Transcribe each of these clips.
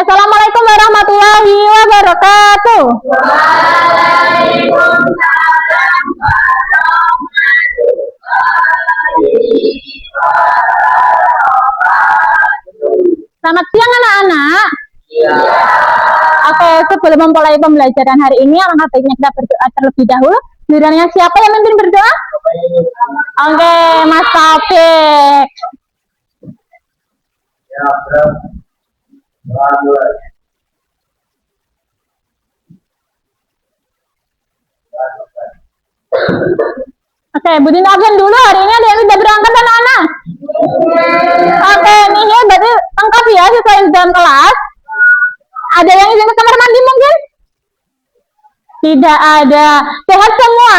Assalamualaikum warahmatullahi wabarakatuh. Waalaikumsalam warahmatullahi wabarakatuh. Selamat siang anak-anak. Ya. Oke, sebelum memulai pembelajaran hari ini, alangkah baiknya kita berdoa terlebih dahulu. Gilirannya siapa yang memimpin berdoa? Oke, Mas Taufik. Ya, bro. Oke, Bu Dina absen dulu. Hari ini ada yang sudah berangkat anak-anak? Oke, ini ya berarti lengkap ya sesuai dalam kelas. Ada yang izin ke kamar mandi mungkin? Tidak ada. Sehat semua?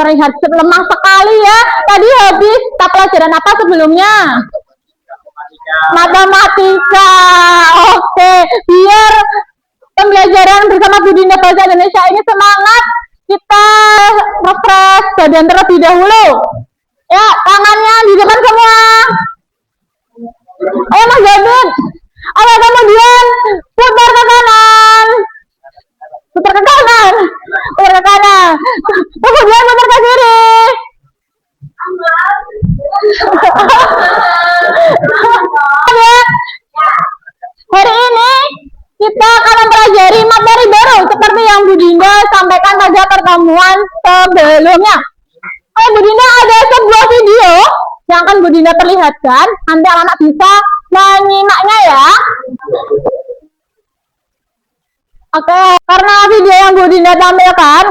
Terlihat lemah sekali ya. Tadi habis pelajaran apa sebelumnya? Matematika. Oke, biar pembelajaran bersama Bu Dinda Bahasa Indonesia ini semangat, kita refresh badan terlebih dahulu. Ya, tangannya di depan semua. Ayo Mas David. Ayo kemudian putar ke kanan. Putar ke kanan. Putar ke kanan. Kemudian putar ke kiri. Hari ini kita akan mempelajari materi baru seperti yang Bu Dinda sampaikan pada pertemuan sebelumnya. Bu Dinda ada sebuah video yang akan Bu Dinda perlihatkan. Nanti anak-anak bisa menyimaknya ya. Oke, karena video yang Bu Dinda tampilkan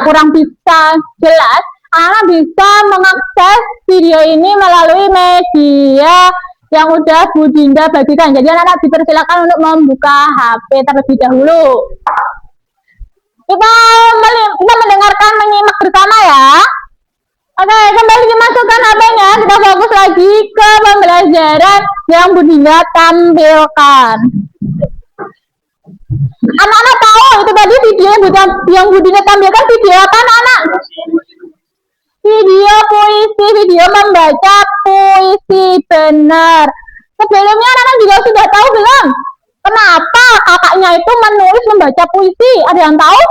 kurang bisa jelas, anak bisa mengakses video ini melalui media yang udah Bu Dinda bagikan. Jadi anak-anak dipersilakan untuk membuka HP terlebih dahulu. Kita mendengarkan, menyimak bersama ya. Oke, kembali dimasukkan HP-nya. Kita fokus lagi ke pembelajaran yang Bu Dinda tampilkan. Anak-anak tahu itu tadi video yang Bu Dinda tampilkan video apa anak-anak? Video puisi, video membaca puisi benar. Sebelumnya anak-anak juga sudah tahu belum? Kenapa kakaknya itu menulis membaca puisi? Ada yang tahu?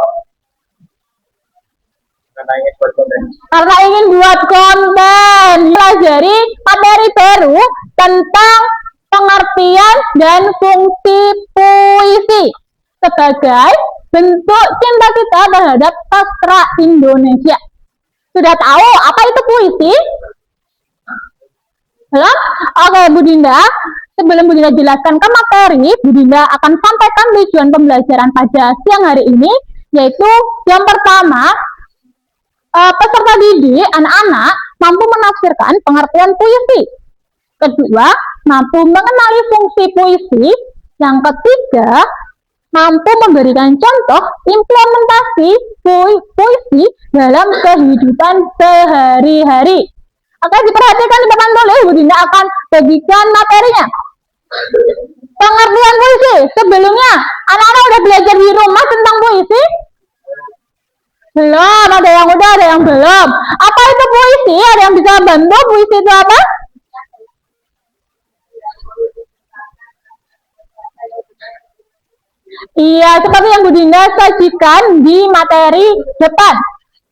Karena ingin buat konten. Pelajari materi baru tentang pengertian dan fungsi puisi sebagai bentuk cinta kita terhadap sastra Indonesia. Sudah tahu apa itu puisi? Belum? Oke Bu Dinda, sebelum Bu Dinda jelaskan ke materi, Bu Dinda akan sampaikan tujuan pembelajaran pada siang hari ini, yaitu yang pertama, peserta didik anak-anak mampu menafsirkan pengertian puisi. Kedua, mampu mengenali fungsi puisi. Yang ketiga, mampu memberikan contoh implementasi puisi dalam kehidupan sehari-hari. Oke, diperhatikan di depan tulis, Bu Dinda akan bagikan materinya. Pengertian puisi. Sebelumnya, anak-anak udah belajar di rumah tentang puisi? Belum, ada yang udah, ada yang belum. Apa itu puisi? Ada yang bisa bantu? Puisi itu apa? Iya, seperti yang Bu Dinda sajikan di materi depan.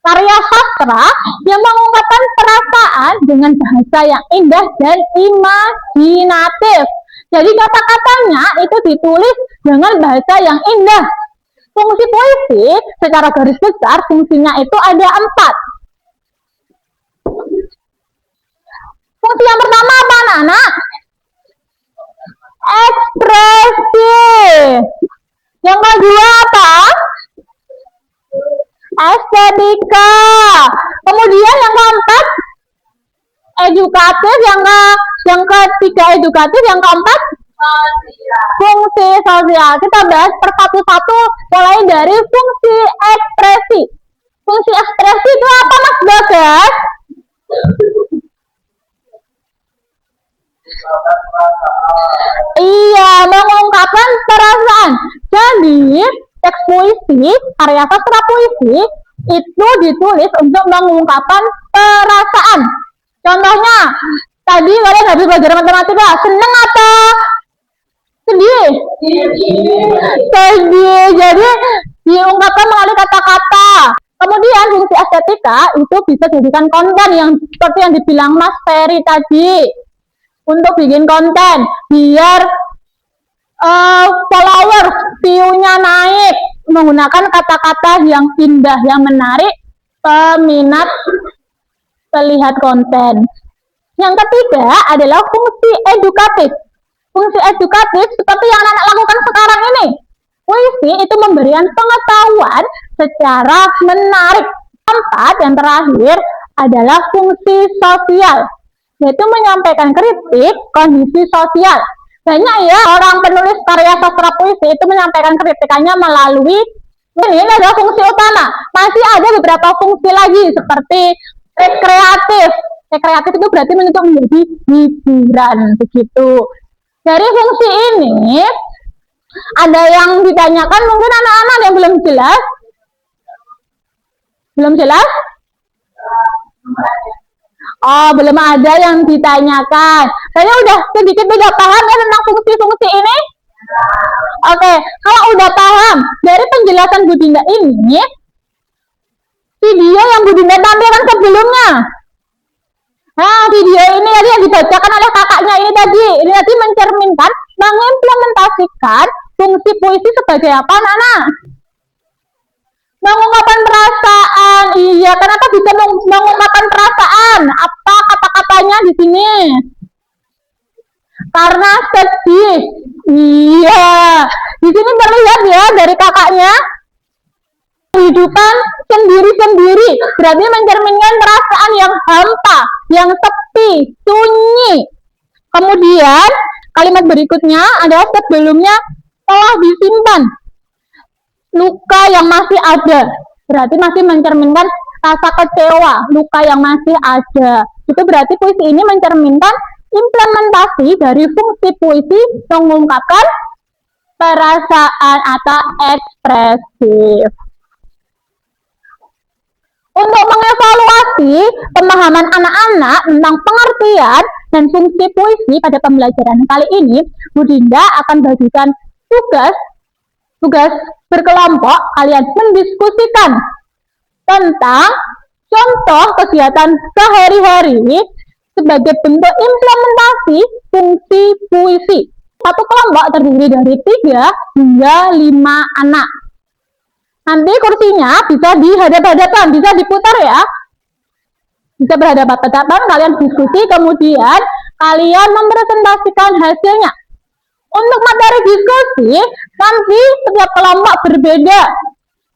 Karya sastra yang mengungkapkan perasaan dengan bahasa yang indah dan imajinatif. Jadi kata-katanya itu ditulis dengan bahasa yang indah. Fungsi puisi secara garis besar fungsinya itu ada 4. Fungsi yang pertama apa anak-anak? Ekspresi. Yang kedua apa? Estetika. Kemudian yang keempat edukatif, yang ketiga edukatif, yang keempat fungsi sosial. Kita bahas per satu-satu mulai dari fungsi ekspresi. Fungsi ekspresi itu apa Mas Bagas? Iya, mengungkapkan perasaan. Jadi, teks puisi, karya sastra puisi, itu ditulis untuk mengungkapkan perasaan. Contohnya, tadi kalian habis belajar matematika, seneng apa? sedih. Jadi diungkapkan melalui kata-kata. Kemudian fungsi estetika itu bisa jadikan konten yang seperti yang dibilang Mas Ferry tadi. Untuk bikin konten biar followers, view-nya naik menggunakan kata-kata yang indah, yang menarik peminat pelihat konten. Yang ketiga adalah fungsi edukatif. Fungsi edukatif seperti yang anak-anak lakukan sekarang ini. Puisi itu memberikan pengetahuan secara menarik. Keempat, yang terakhir adalah fungsi sosial, yaitu menyampaikan kritik kondisi sosial. Banyak ya orang penulis karya sastra puisi itu menyampaikan kritikannya melalui ini adalah fungsi utama. Masih ada beberapa fungsi lagi seperti rekreatif. Rekreatif itu berarti menjadi hiburan begitu. Dari fungsi ini ada yang ditanyakan, mungkin anak-anak yang belum jelas. Belum jelas? Oh, belum ada yang ditanyakan. Saya udah sedikit udah paham ya tentang fungsi-fungsi ini? Oke, kalau udah paham dari penjelasan Bu Dinda ini, video yang Bu Dinda tampilkan sebelumnya. Nah, video ini tadi yang dibacakan oleh kakaknya ini tadi mencerminkan, mengimplementasikan fungsi puisi sebagai apa, anak-anak? Mengungkapkan perasaan. Iya, kenapa bisa mengungkapkan perasaan? Apa kata-katanya di sini? Karena sedih. Iya, di sini terlihat ya dari kakaknya kehidupan sendiri-sendiri, berarti mencerminkan perasaan yang hampa, yang sepi, sunyi. Kemudian kalimat berikutnya adalah sebelumnya telah disimpan luka yang masih ada, berarti masih mencerminkan rasa kecewa, luka yang masih ada. Itu berarti puisi ini mencerminkan implementasi dari fungsi puisi mengungkapkan perasaan atau ekspresif. Untuk mengevaluasi pemahaman anak-anak tentang pengertian dan fungsi puisi pada pembelajaran kali ini, Bu Dinda akan bagikan tugas berkelompok. Kalian mendiskusikan tentang contoh kegiatan sehari-hari sebagai bentuk implementasi fungsi puisi. Satu kelompok terdiri dari 3 hingga 5 anak. Nanti kursinya bisa dihadap-hadapan, bisa diputar ya. Bisa berhadapan-hadapan, kalian diskusi, kemudian kalian mempresentasikan hasilnya. Untuk materi diskusi, nanti setiap kelompok berbeda.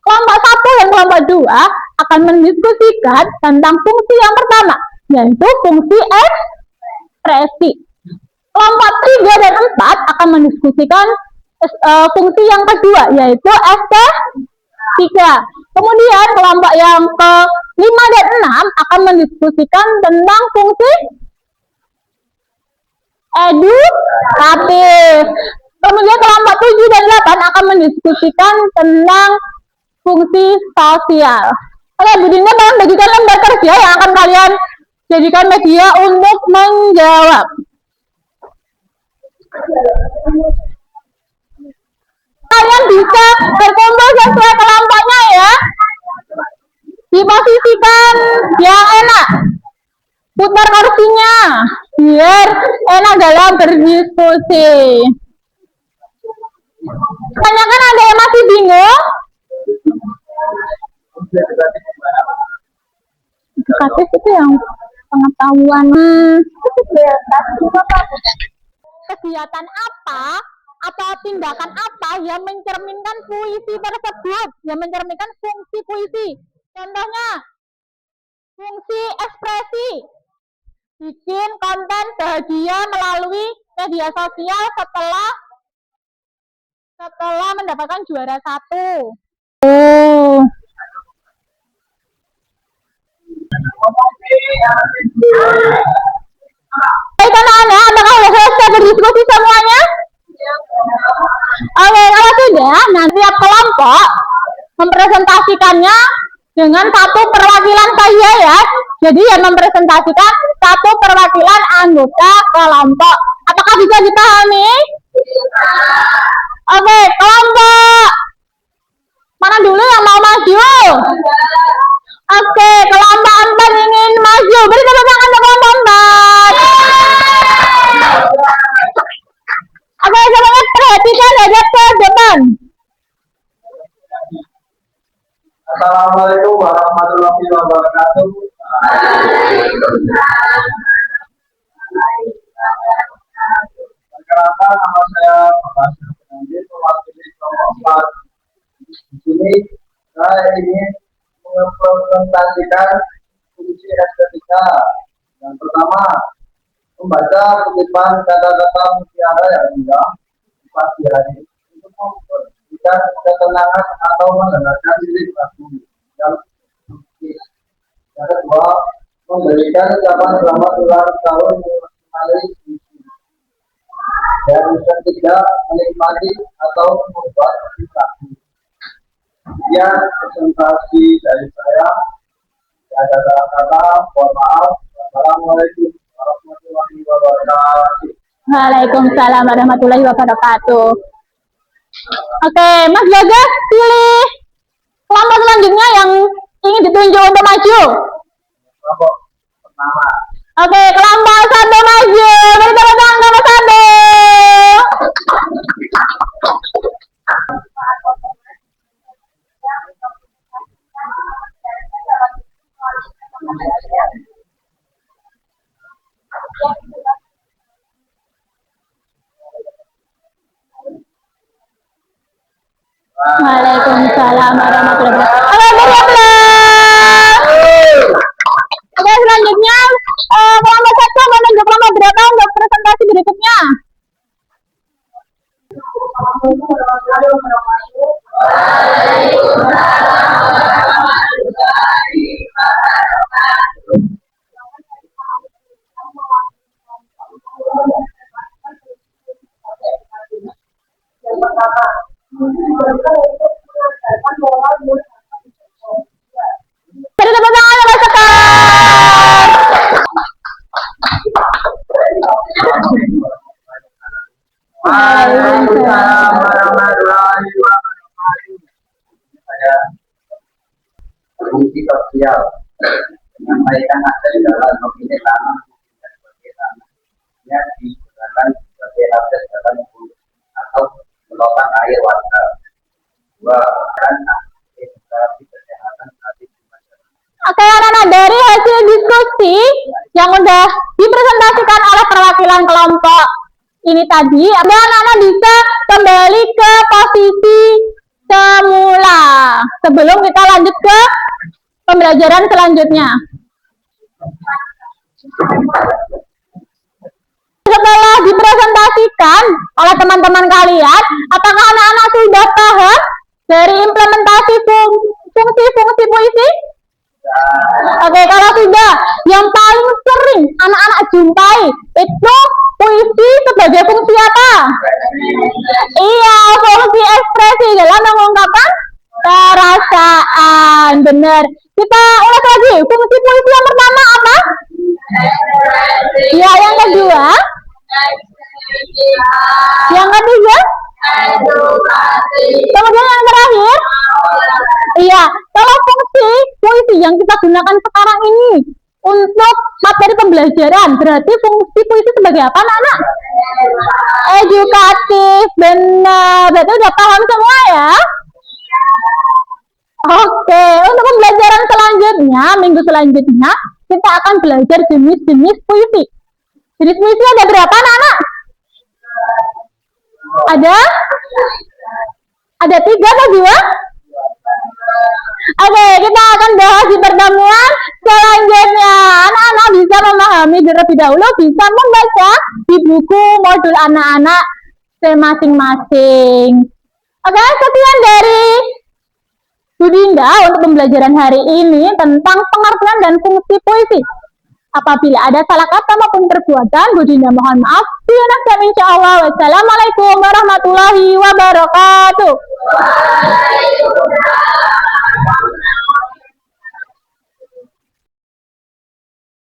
Kelompok 1 dan kelompok 2 akan mendiskusikan tentang fungsi yang pertama, yaitu fungsi ekspresi. Kelompok 3 dan 4 akan mendiskusikan fungsi yang kedua, yaitu estetika. Kemudian kelompok yang ke-5 dan 6 akan mendiskusikan tentang fungsi edukatif. Kemudian kelompok 7 dan 8 akan mendiskusikan tentang fungsi sosial. Oke, Bu Dinda mau bagikan lembar kerja yang akan kalian jadikan media untuk menjawab. Kalian bisa berkumpul sesuai kelompoknya ya. Diposisikan yang enak. Putar kursinya biar enak dalam berdiskusi. Tanyakan, ada yang masih bingung? Edukatif itu yang pengetahuan. Kegiatan apa atau tindakan apa yang mencerminkan puisi tersebut, yang mencerminkan fungsi puisi? Contohnya, fungsi ekspresi, bikin konten bahagia melalui media sosial setelah mendapatkan juara 1. Baik anak-anak, apakah sudah selesai berdiskusi semuanya? Oke, kalau sudah, nanti tiap kelompok mempresentasikannya dengan satu perwakilan saja ya. Jadi yang mempresentasikan satu perwakilan anggota kelompok. Apakah bisa dipahami? perhatikan hadap ke depan. Assalamualaikum warahmatullahi wabarakatuh. Perkenalkan, nama saya Bapak Syarif, mewakili kelompok 4. Di sini saya ingin mempresentasikan fungsi estetika. Yang pertama, membaca kutipan kata-kata mutiara yang indah di pagi hari untuk memberikan ketenangan atau mendengarkan lirik lagu yang lukis. Yang kedua, memberikan ucapan selamat ulang tahun melalui puisi. Dan ketiga, menikmati atau membuat lagu. Sekian presentasi dari saya. Ada kata-kata, mohon maaf. Assalamualaikum warahmatullahi wabarakatuh. Waalaikumsalam warahmatullahi wabarakatuh. Oke, Mas Gagas, pilih kelompok selanjutnya yang ingin ditunjuk untuk maju. Kelompok pertama. Oke, kelompok 1 maju. Beri tepuk tangan kelompok 1. Waalaikumsalam warahmatullahi wabarakatuh. Oke, beri aplaus. Oke, selanjutnya kelompok 1 menunjuk kelompok berapa untuk presentasi berikutnya. Beri tepuk tangan untuk Mas Sekar. Waalaikumsalam warahmatullahi wabarakatuh. Saya fungsi sosial menyampaikan hasil dalam memilih tanah sebagai tanahnya digunakan sebagai akses dalam atau meluapkan air warga. Dua, edukasi kesehatan gratis di masyarakat. Oke, anak-anak, dari hasil diskusi yang sudah dipresentasikan oleh perwakilan kelompok ini tadi, anak-anak bisa kembali ke posisi semula sebelum kita lanjut ke pembelajaran selanjutnya. Setelah dipresentasikan oleh teman-teman kalian, apakah anak-anak sudah paham dari implementasi fungsi-fungsi puisi? Oke, kalau sudah, yang paling sering anak-anak jumpai itu puisi sebagai fungsi apa? Iya, fungsi ekspresi dalam mengungkapkan perasaan. Benar. Kita ulas lagi, fungsi puisi yang pertama apa? Ya, yang kedua? Yang ketiga? Kemudian yang terakhir? Iya, kalau fungsi puisi yang kita gunakan sekarang ini untuk materi pembelajaran, berarti fungsi puisi sebagai apa, anak-anak? Edukatif, benar. Berarti udah paham semua ya? Oke, untuk pembelajaran selanjutnya, minggu selanjutnya, kita akan belajar jenis-jenis puisi. Jenis puisi ada berapa, anak-anak? Ada 3 atau 2? Oke, kita akan bahas di pertemuan selanjutnya. Anak-anak bisa memahami terlebih dahulu, bisa membaca di buku modul anak-anak masing-masing. Oke, sekian dari Bu Dinda untuk pembelajaran hari ini tentang pengertian dan fungsi puisi. Apabila ada salah kata maupun perbuatan, Bu Dinda mohon maaf. Insyaallah. Wassalamualaikum warahmatullahi wabarakatuh. Waalaikumsalam.